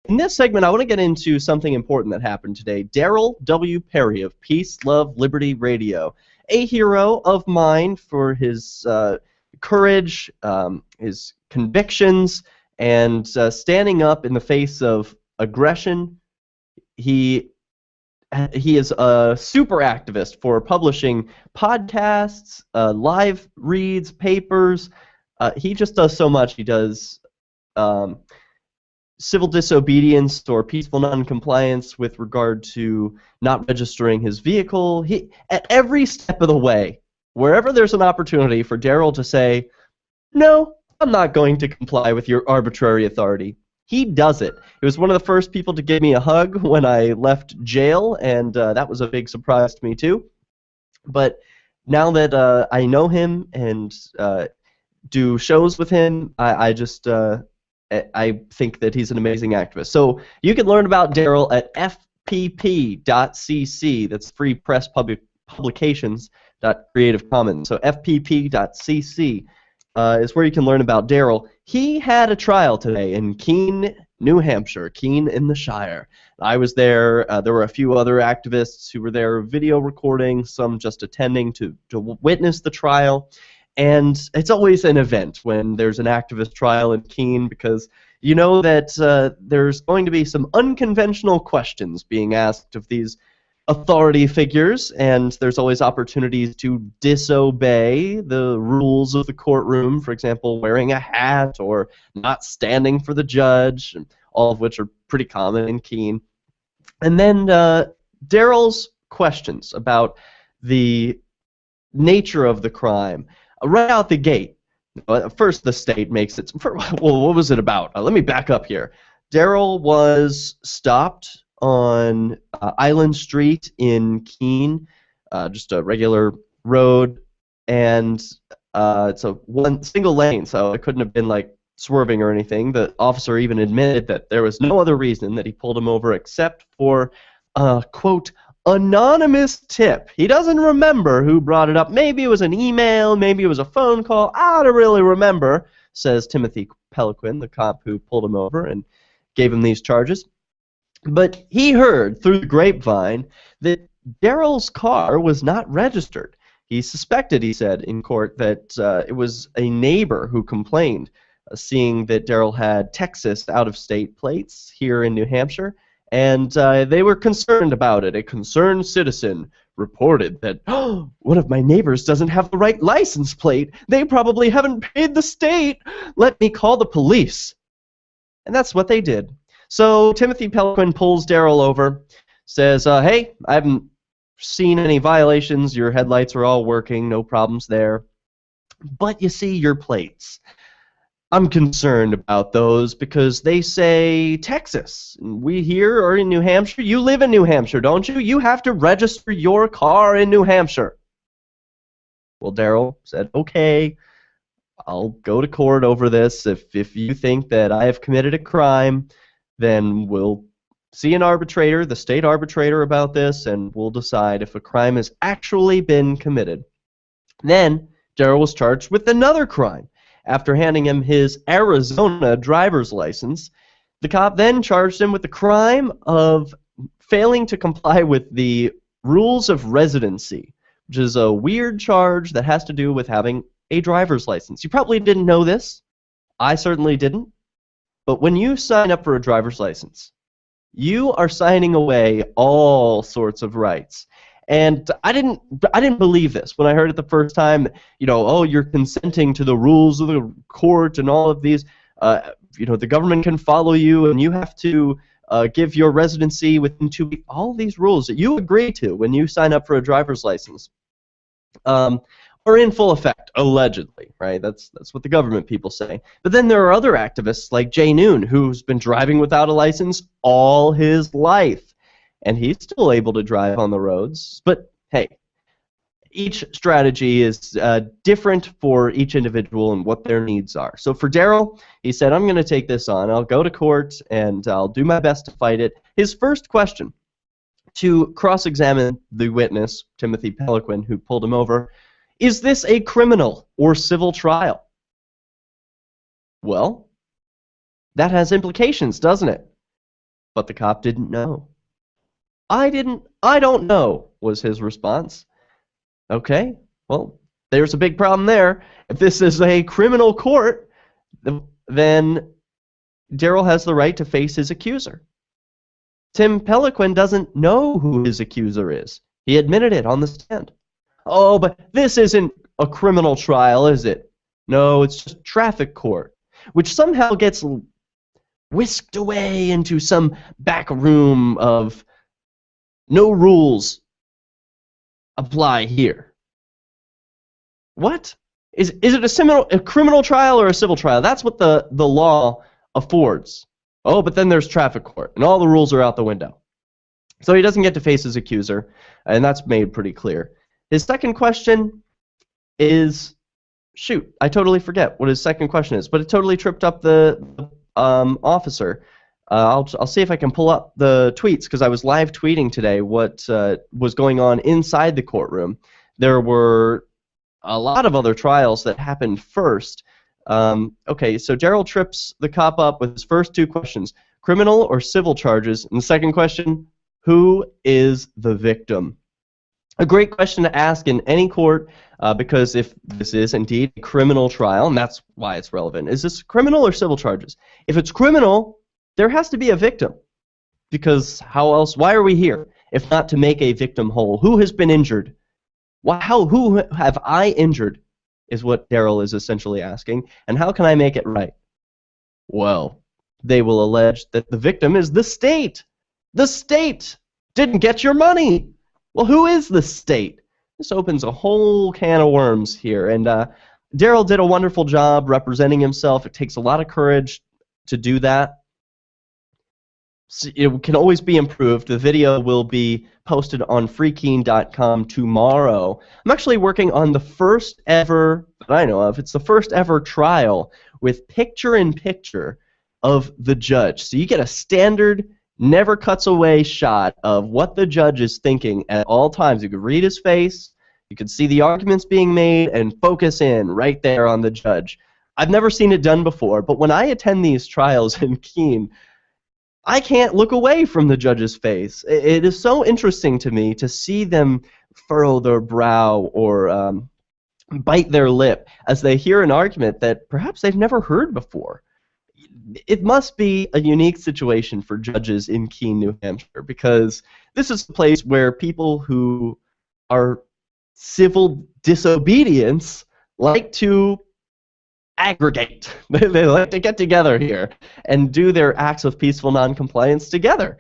In this segment, I want to get into something important that happened today. Darryl W. Perry of Peace, Love, Liberty Radio, a hero of mine for his courage, his convictions, and standing up in the face of aggression. He is a super activist for publishing podcasts, live reads, papers. He just does so much. He does civil disobedience or peaceful non-compliance with regard to not registering his vehicle. At every step of the way, wherever there's an opportunity for Darryl to say, no, I'm not going to comply with your arbitrary authority, he does it. He was one of the first people to give me a hug when I left jail, and that was a big surprise to me too. But now that I know him and do shows with him, I think that he's an amazing activist. So you can learn about Darryl at fpp.cc. That's Free Press Publications Creative Commons. So fpp.cc is where you can learn about Darryl. He had a trial today in Keene, New Hampshire, Keene in the Shire. I was there. There were a few other activists who were there video recording, some just attending to witness the trial. And it's always an event when there's an activist trial in Keene, because you know that there's going to be some unconventional questions being asked of these authority figures, and there's always opportunities to disobey the rules of the courtroom, for example, wearing a hat or not standing for the judge, all of which are pretty common in Keene. And then Darryl's questions about the nature of the crime. Right out the gate, first the state makes it. Well, what was it about? Let me back up here. Darryl was stopped on Island Street in Keene, just a regular road, and it's a one single lane, so it couldn't have been like swerving or anything. The officer even admitted that there was no other reason that he pulled him over except for, quote, anonymous tip. He doesn't remember who brought it up. Maybe it was an email, maybe it was a phone call. I don't really remember, says Timothy Peliquin, the cop who pulled him over and gave him these charges. But he heard through the grapevine that Darryl's car was not registered. He suspected, he said in court, that it was a neighbor who complained, seeing that Darryl had Texas out-of-state plates here in New Hampshire. And they were concerned about it. A concerned citizen reported that, oh, one of my neighbors doesn't have the right license plate. They probably haven't paid the state. Let me call the police. And that's what they did. So Timothy Peliquin pulls Darryl over, says, hey, I haven't seen any violations. Your headlights are all working. No problems there. But you see, your plates, I'm concerned about those because they say Texas. We here are in New Hampshire. You live in New Hampshire, don't you? You have to register your car in New Hampshire. Well, Darryl said, okay, I'll go to court over this. If you think that I have committed a crime, then we'll see an arbitrator, the state arbitrator, about this, and we'll decide if a crime has actually been committed. Then Darryl was charged with another crime. After handing him his Arizona driver's license, the cop then charged him with the crime of failing to comply with the rules of residency, which is a weird charge that has to do with having a driver's license. You probably didn't know this. I certainly didn't. But when you sign up for a driver's license, you are signing away all sorts of rights. And I didn't believe this when I heard it the first time. You know, oh, you're consenting to the rules of the court and all of these. You know, the government can follow you, and you have to give your residency within 2 weeks. All of these rules that you agree to when you sign up for a driver's license are in full effect, allegedly, right? That's what the government people say. But then there are other activists like Jay Noon, who's been driving without a license all his life. And he's still able to drive on the roads. But hey, each strategy is different for each individual and what their needs are. So for Darryl, he said, I'm going to take this on. I'll go to court, and I'll do my best to fight it. His first question to cross-examine the witness, Timothy Peliquin, who pulled him over, is this a criminal or civil trial? Well, that has implications, doesn't it? but the cop didn't know. I don't know, was his response. Okay, well, there's a big problem there. If this is a criminal court, then Darryl has the right to face his accuser. Tim Peliquin doesn't know who his accuser is. He admitted it on the stand. Oh, but this isn't a criminal trial, is it? No, it's just traffic court, which somehow gets whisked away into some back room of no rules apply here. What? Is it a criminal trial or a civil trial? That's what the law affords. Oh, but then there's traffic court, and all the rules are out the window. So he doesn't get to face his accuser, and that's made pretty clear. His second question is, shoot, I totally forget what his second question is, but it totally tripped up the officer. I'll see if I can pull up the tweets, because I was live tweeting today what was going on inside the courtroom. There were a lot of other trials that happened first. Okay, so Darryl trips the cop up with his first two questions: criminal or civil charges? And the second question, who is the victim? A great question to ask in any court, because if this is indeed a criminal trial, and that's why it's relevant, is this criminal or civil charges? If it's criminal, there has to be a victim, because how else? Why are we here if not to make a victim whole? Who has been injured? Who have I injured is what Darryl is essentially asking, and how can I make it right? Well, they will allege that the victim is the state. The state didn't get your money. Well, who is the state? This opens a whole can of worms here, and Darryl did a wonderful job representing himself. It takes a lot of courage to do that. It can always be improved. The video will be posted on freekeen.com tomorrow. I'm actually working on the first ever, that I know of, it's the first ever trial with picture-in-picture of the judge. So you get a standard, never cuts away shot of what the judge is thinking at all times. You can read his face, you can see the arguments being made, and focus in right there on the judge. I've never seen it done before, but when I attend these trials in Keene, I can't look away from the judge's face. It is so interesting to me to see them furrow their brow or bite their lip as they hear an argument that perhaps they've never heard before. It must be a unique situation for judges in Keene, New Hampshire, because this is a place where people who are civil disobedience like to aggregate. They like to get together here and do their acts of peaceful noncompliance together.